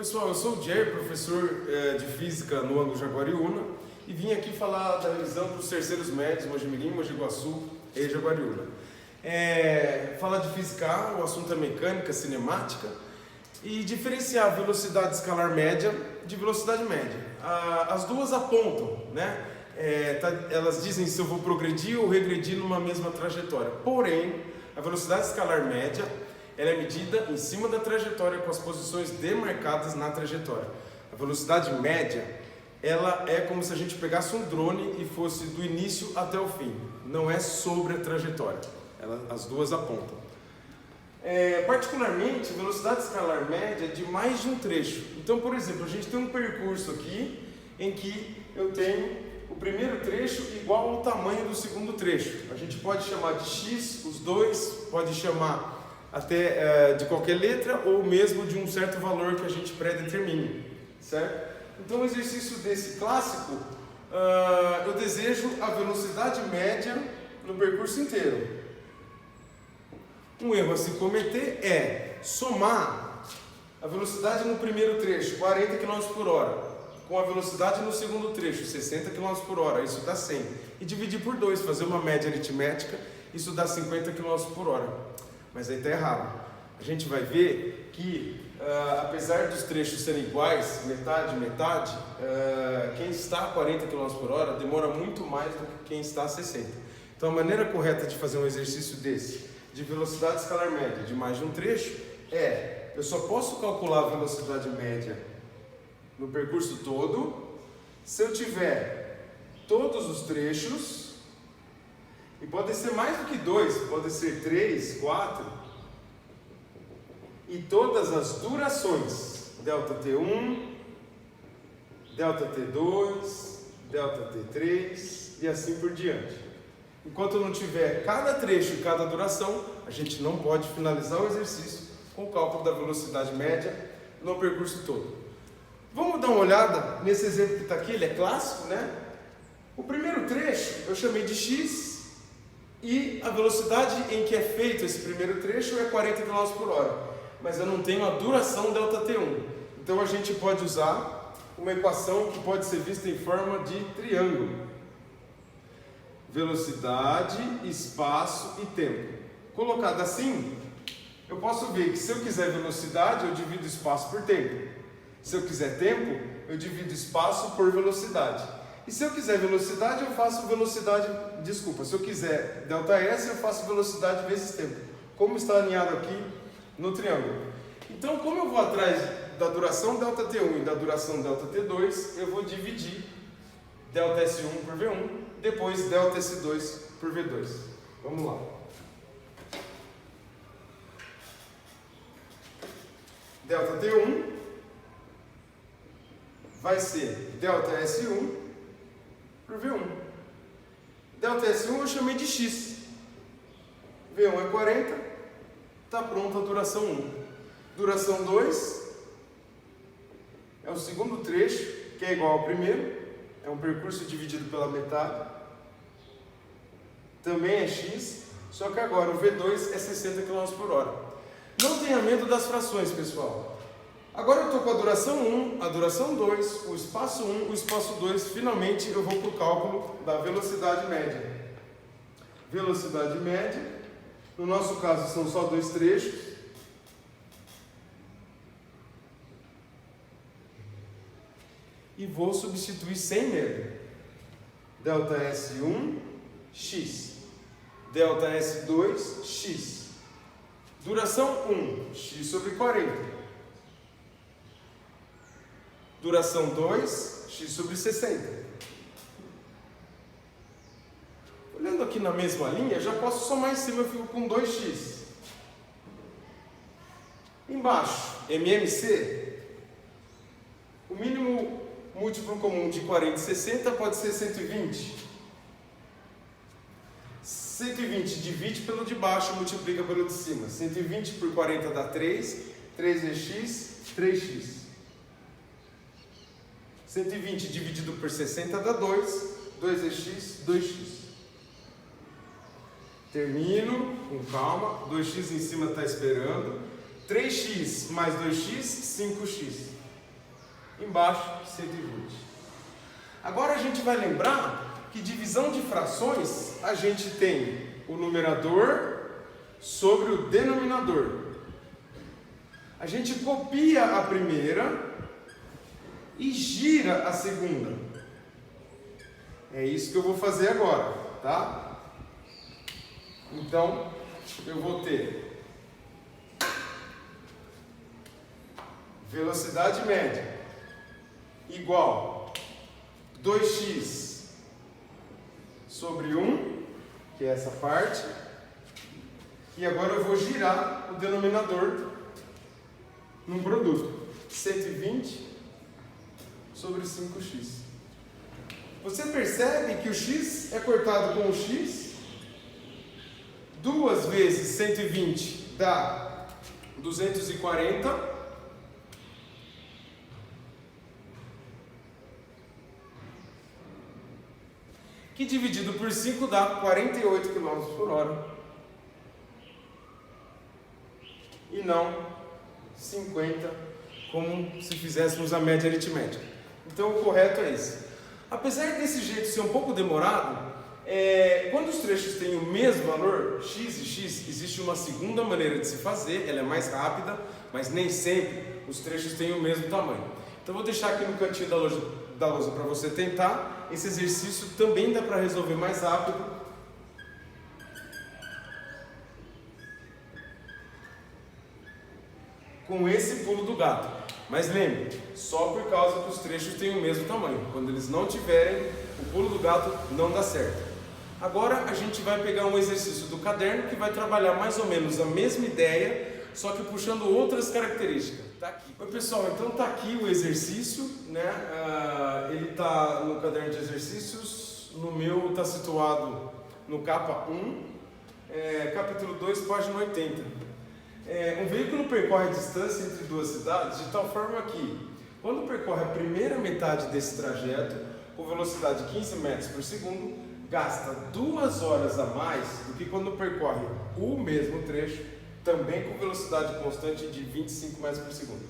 pessoal, eu sou o Jerry, professor de Física no Ângulo Jaguariúna e vim aqui falar da revisão para os terceiros médios, Mojimirim, Mogi Guaçu e Jaguariúna. Falar de Física A, o assunto é mecânica, cinemática e diferenciar a velocidade escalar média de velocidade média. As duas apontam, né? Elas dizem se eu vou progredir ou regredir numa mesma trajetória, porém a velocidade escalar média ela é medida em cima da trajetória com as posições demarcadas na trajetória. A velocidade média, ela é como se a gente pegasse um drone e fosse do início até o fim. Não é sobre a trajetória. As duas apontam. Particularmente, a velocidade escalar média é de mais de um trecho. Então, por exemplo, a gente tem um percurso aqui em que eu tenho o primeiro trecho igual ao tamanho do segundo trecho. A gente pode chamar de X, os dois, pode chamar até de qualquer letra ou mesmo de um certo valor que a gente pré-determine, certo? Então, o exercício desse clássico, eu desejo a velocidade média no percurso inteiro. Um erro a se cometer é somar a velocidade no primeiro trecho, 40 km por hora, com a velocidade no segundo trecho, 60 km por hora, isso dá 100. E dividir por 2, fazer uma média aritmética, isso dá 50 km por hora. Mas aí está errado. A gente vai ver que, apesar dos trechos serem iguais, metade, metade, quem está a 40 km por hora demora muito mais do que quem está a 60. Então a maneira correta de fazer um exercício desse, de velocidade escalar média de mais de um trecho, eu só posso calcular a velocidade média no percurso todo se eu tiver todos os trechos. E pode ser mais do que 2, pode ser 3, 4. E todas as durações, delta T1, delta T2, delta T3 e assim por diante. Enquanto eu não tiver cada trecho e cada duração, a gente não pode finalizar o exercício com o cálculo da velocidade média no percurso todo. Vamos dar uma olhada nesse exemplo que está aqui, ele é clássico, né? O primeiro trecho eu chamei de X. E a velocidade em que é feito esse primeiro trecho é 40 km por hora, mas eu não tenho a duração ΔT1. Então a gente pode usar uma equação que pode ser vista em forma de triângulo. Velocidade, espaço e tempo. Colocado assim, eu posso ver que se eu quiser velocidade, eu divido espaço por tempo. Se eu quiser tempo, eu divido espaço por velocidade. E se eu quiser velocidade, eu faço velocidade, se eu quiser ΔS, eu faço velocidade vezes tempo, como está alinhado aqui no triângulo. Então, como eu vou atrás da duração ΔT1 e da duração ΔT2, eu vou dividir ΔS1 por V1, depois ΔS2 por V2. Vamos lá. ΔT1 vai ser ΔS1 por V1. ΔS1 eu chamei de X. V1 é 40. Está pronta a duração 1. Duração 2 é o segundo trecho, que é igual ao primeiro. É um percurso dividido pela metade. Também é X, só que agora o V2 é 60 km por hora. Não tenha medo das frações, pessoal. Agora eu estou com a duração 1, a duração 2, o espaço 1, o espaço 2, finalmente eu vou para o cálculo da velocidade média. Velocidade média, no nosso caso são só 2 trechos. E vou substituir sem medo. ΔS1, X. ΔS2, X. Duração 1, X sobre 40. Duração 2, X sobre 60. Olhando aqui na mesma linha, já posso somar em cima, eu fico com 2x. Embaixo, MMC, o mínimo múltiplo comum de 40 e 60 pode ser 120. 120 divide pelo de baixo, multiplica pelo de cima. 120 por 40 dá 3, 3 é x, 3x. 120 dividido por 60 dá 2, 2 é x, 2x. Termino com calma, 2x em cima está esperando. 3x mais 2x, 5x. embaixo 120. Agora a gente vai lembrar que divisão de frações a gente tem o numerador sobre o denominador. A gente copia a primeira e gira a segunda. É isso que eu vou fazer agora, tá? Então, eu vou ter velocidade média igual 2x sobre 1, que é essa parte. E agora eu vou girar o denominador num produto. 120 sobre 5x. Você percebe que o x é cortado com o x. 2 vezes 120 dá 240. Que dividido por 5 dá 48 km por hora. E não 50, como se fizéssemos a média aritmética. Então o correto é esse. Apesar desse jeito ser um pouco demorado, quando os trechos têm o mesmo valor, x e x, existe uma segunda maneira de se fazer, ela é mais rápida, mas nem sempre os trechos têm o mesmo tamanho. Então vou deixar aqui no cantinho da lousa para você tentar. Esse exercício também dá para resolver mais rápido. Com esse pulo do gato. Mas lembre, só por causa que os trechos têm o mesmo tamanho. Quando eles não tiverem, o pulo do gato não dá certo. Agora a gente vai pegar um exercício do caderno que vai trabalhar mais ou menos a mesma ideia, só que puxando outras características. Tá aqui. Oi pessoal, então tá aqui o exercício, né? Ele tá no caderno de exercícios, no meu tá situado no capa 1, capítulo 2, página 80. Um veículo percorre a distância entre duas cidades de tal forma que, quando percorre a primeira metade desse trajeto, com velocidade de 15 metros por segundo, gasta 2 horas a mais do que quando percorre o mesmo trecho, também com velocidade constante de 25 metros por segundo.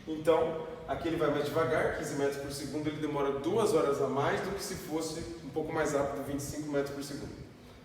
Então, aqui ele vai mais devagar, 15 metros por segundo, ele demora 2 horas a mais do que se fosse um pouco mais rápido, 25 metros por segundo.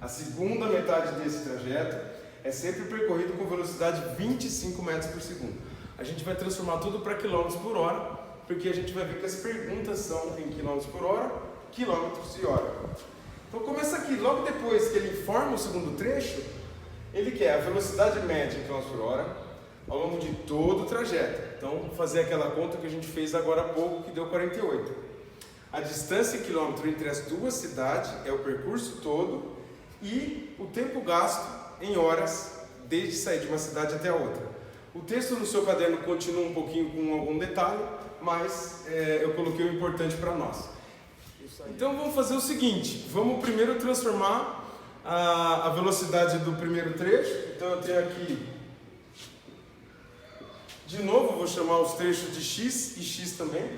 A segunda metade desse trajeto é sempre percorrido com velocidade 25 metros por segundo. A gente vai transformar tudo para quilômetros por hora, porque a gente vai ver que as perguntas são em quilômetros por hora, quilômetros e hora. Então começa aqui, logo depois que ele informa o segundo trecho, ele quer a velocidade média em quilômetros por hora ao longo de todo o trajeto. Então vamos fazer aquela conta que a gente fez agora há pouco, que deu 48. A distância em quilômetro entre as duas cidades é o percurso todo e o tempo gasto em horas, desde sair de uma cidade até a outra. O texto no seu caderno continua um pouquinho com algum detalhe, mas eu coloquei o importante para nós. Então vamos fazer o seguinte, vamos primeiro transformar a velocidade do primeiro trecho. Então eu tenho aqui, de novo vou chamar os trechos de x e x também.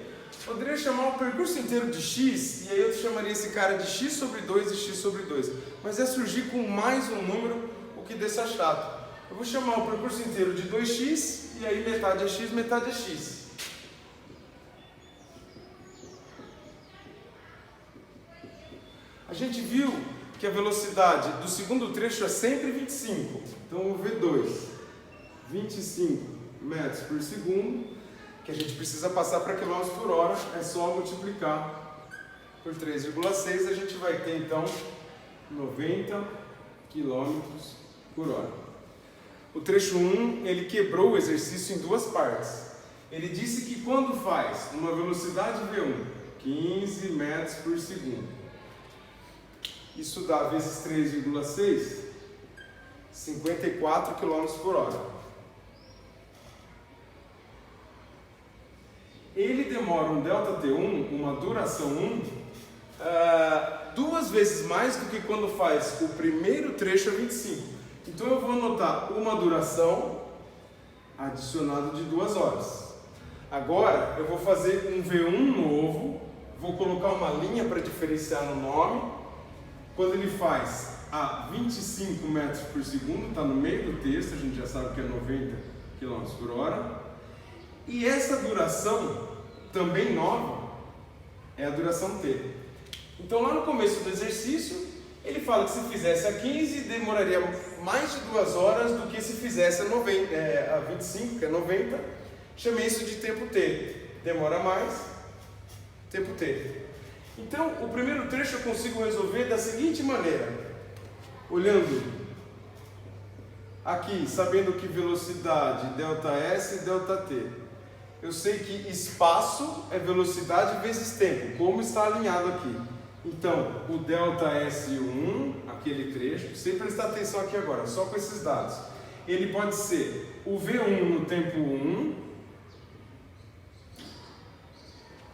Poderia chamar o percurso inteiro de x, e aí eu chamaria esse cara de x sobre 2 e x sobre 2. Mas é surgir com mais um número, que deixa chato. Eu vou chamar o percurso inteiro de 2x, e aí metade é x, metade é x. A gente viu que a velocidade do segundo trecho é sempre 25. Então o V2, 25 metros por segundo, que a gente precisa passar para quilômetros por hora, é só multiplicar por 3,6, a gente vai ter então 90 quilômetros por hora. O trecho 1, ele quebrou o exercício em duas partes. Ele disse que quando faz uma velocidade V1, 15 metros por segundo, isso dá vezes 3,6, 54 km por hora. Ele demora um ΔT1, uma duração 1, 2 vezes mais do que quando faz o primeiro trecho a 25. Então eu vou anotar uma duração adicionado de 2 horas. Agora eu vou fazer um V1 novo, vou colocar uma linha para diferenciar no nome. Quando ele faz a 25 metros por segundo, está no meio do texto, a gente já sabe que é 90 km por hora. E essa duração também nova, é a duração T. Então lá no começo do exercício, ele fala que se fizesse a 15, demoraria mais de 2 horas do que se fizesse a 25, que é 90. Chamei isso de tempo T. Demora mais, tempo T. Então, o primeiro trecho eu consigo resolver da seguinte maneira. Olhando aqui, sabendo que velocidade ΔS e ΔT. Eu sei que espaço é velocidade vezes tempo, como está alinhado aqui. Então, o ΔS1, aquele trecho, sem prestar atenção aqui agora, só com esses dados. Ele pode ser o V1 no tempo 1,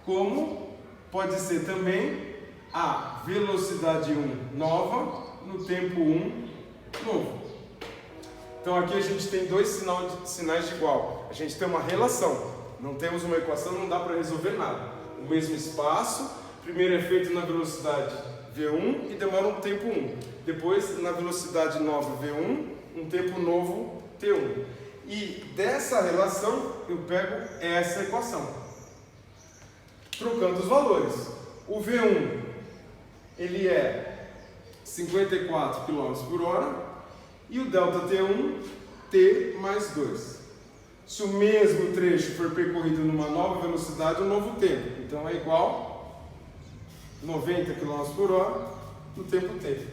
como pode ser também a velocidade 1 nova no tempo 1 novo. Então aqui a gente tem dois sinais de igual. A gente tem uma relação. Não temos uma equação, não dá para resolver nada. O mesmo espaço, primeiro é feito na velocidade V1 e demora um tempo 1. Depois, na velocidade nova V1, um tempo novo T1. E dessa relação, eu pego essa equação. Trocando os valores. O V1, ele é 54 km/h e o ΔT1, T mais 2. Se o mesmo trecho for percorrido numa nova velocidade, um novo tempo. Então é igual 90 km/h no tempo T.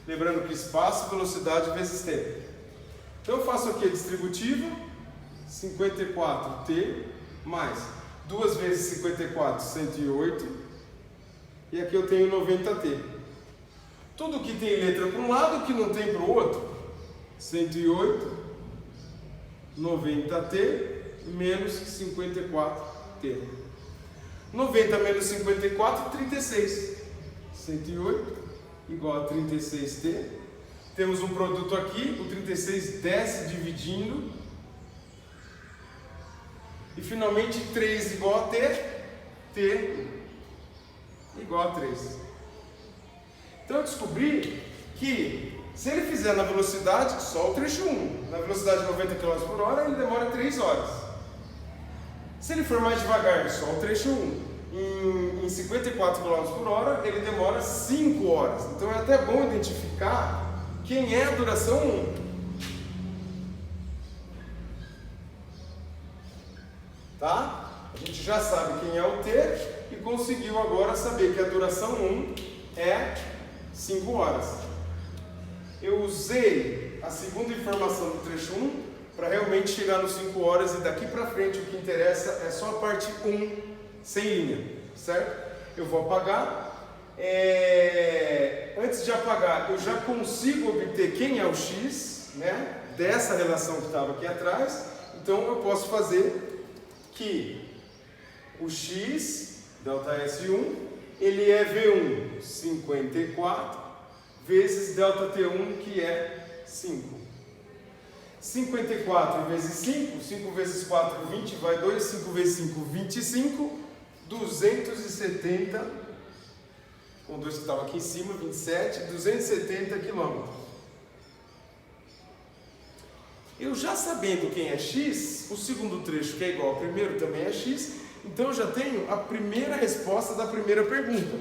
Lembrando que espaço, velocidade vezes tempo. Então eu faço aqui a distributiva, 54T mais 2 vezes 54, 108. E aqui eu tenho 90T. Tudo que tem letra para um lado, que não tem para o outro. 108, 90T menos 54T. 90 menos 54, 36. 108 igual a 36T. Temos um produto aqui, o 36 desce dividindo. E finalmente 3 igual a T, T igual a 3. Então eu descobri que se ele fizer na velocidade, só o trecho 1, na velocidade de 90 km/h, ele demora 3 horas. Se ele for mais devagar, só o trecho 1, em 54 km/h, ele demora 5 horas. Então é até bom identificar quem é a duração 1. Tá? A gente já sabe quem é o T e conseguiu agora saber que a duração 1 é 5 horas. Eu usei a segunda informação do trecho 1 para realmente chegar nos 5 horas e daqui para frente o que interessa é só a parte 1 sem linha, certo? Eu vou apagar. Antes de apagar, eu já consigo obter quem é o X, né? Dessa relação que estava aqui atrás. Então eu posso fazer que o X, ΔS1, ele é V1 54 vezes ΔT1, que é 5. 54 vezes 5, 5 vezes 4, 20, vai 2, 5 vezes 5, 25, 270, com 2 que estava aqui em cima, 27, 270 quilômetros. Eu já sabendo quem é X, o segundo trecho que é igual ao primeiro também é X, então eu já tenho a primeira resposta da primeira pergunta.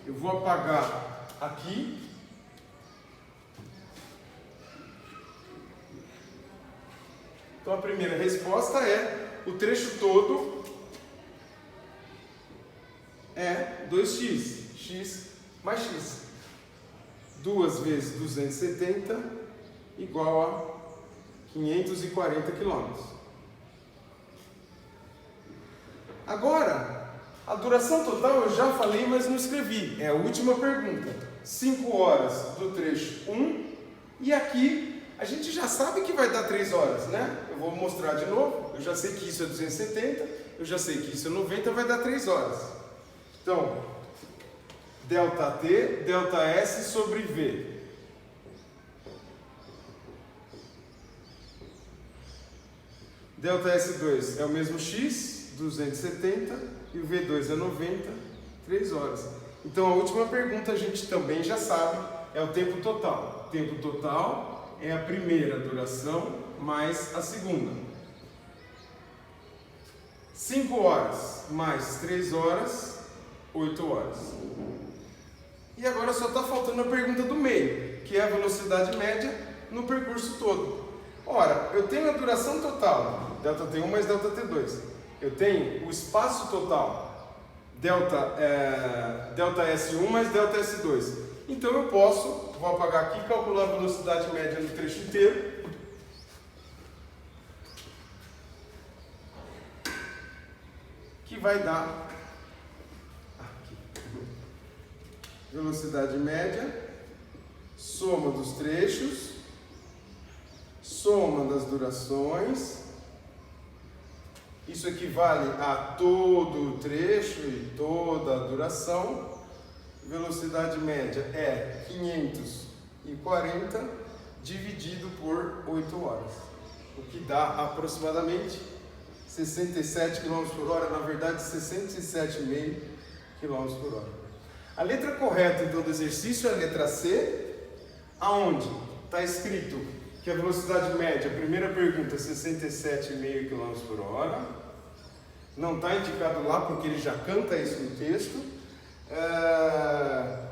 Eu vou apagar aqui. Então a primeira resposta é, o trecho todo é 2x, x mais x. 2 vezes 270 igual a 540 quilômetros. Agora, a duração total eu já falei, mas não escrevi. É a última pergunta. 5 horas do trecho 1 e aqui a gente já sabe que vai dar 3 horas, né? Eu vou mostrar de novo. Eu já sei que isso é 270, eu já sei que isso é 90, vai dar 3 horas. Então, ΔT, ΔS sobre V. ΔS2 é o mesmo X, 270, e o V2 é 90, 3 horas. Então a última pergunta a gente também já sabe, é o tempo total. O tempo total é a primeira duração mais a segunda. 5 horas mais 3 horas, 8 horas. E agora só está faltando a pergunta do meio, que é a velocidade média no percurso todo. Ora, eu tenho a duração total, ΔT1 mais ΔT2. Eu tenho o espaço total, ΔS1 mais ΔS2. Então eu posso, vou apagar aqui, calcular a velocidade média no trecho inteiro. Que vai dar aqui. Velocidade média, soma dos trechos, soma das durações. Isso equivale a todo o trecho e toda a duração. Velocidade média é 540 dividido por 8 horas, o que dá aproximadamente 67 km por hora, na verdade 67,5 km por hora. A letra correta então do exercício é a letra C, aonde está escrito que a velocidade média, a primeira pergunta, é 67,5 km por hora. Não está indicado lá porque ele já canta isso no texto.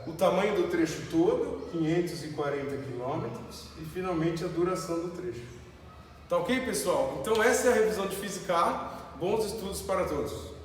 O tamanho do trecho todo, 540 km, e finalmente a duração do trecho. Tá ok, pessoal? Então essa é a revisão de Física A. Bons estudos para todos!